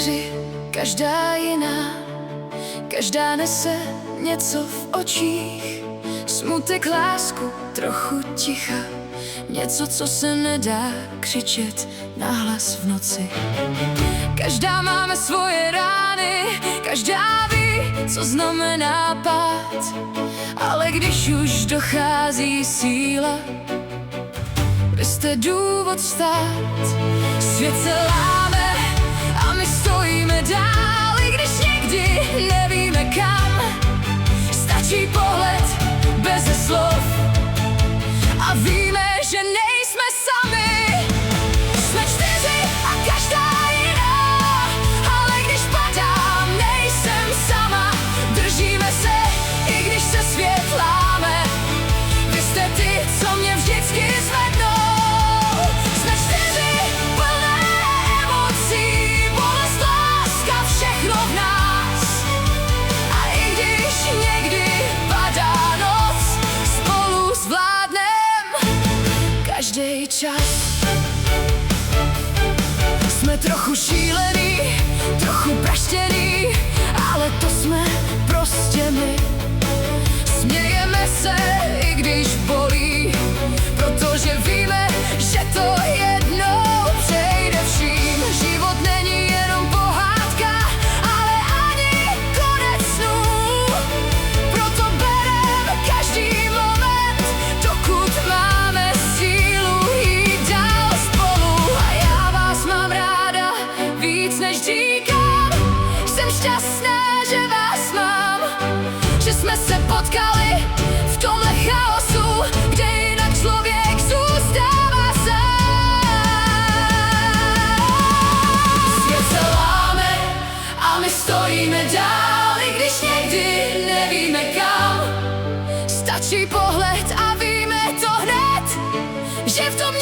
čtyři, každá jiná, každá nese něco v očích. Smutek, lásku, trochu ticha, něco, co se nedá křičet nahlas v noci. Každá máme svoje rány, každá ví, co znamená pád, ale když už dochází síla, vy jste důvod vstát. Svět se láme a my stojíme dál, i když někdy nevíme kam. Stačí pohled beze slov a víme, že nejsme sami. Jsme čtyři a každá jiná, ale když padám, nejsem sama. Držíme se, i když se svět láme. Vy jste ty, co mě vždycky zvednou. Jsme čtyři plné emocí, bolest, láska, všechno v nás. A i když někdy padá noc, spolu zvládnem každý čas. Jsme trochu šílený, trochu praštěný, ale to jsme prostě my. Smějeme se, i když bolí, protože víme, že to jednou přejde vším. Život není jenom pohádka, ale ani konec snů. Proto bereme každý moment, dokud máme sílu jít dál spolu. A já vás mám ráda víc než říkám. Jsem šťastná, že vás mám, že jsme se potkali v tomhle chaosu, kde jinak člověk zůstává sám. Svět se láme a my stojíme dál, i když někdy nevíme kam. Stačí pohled a víme to hned, že v tom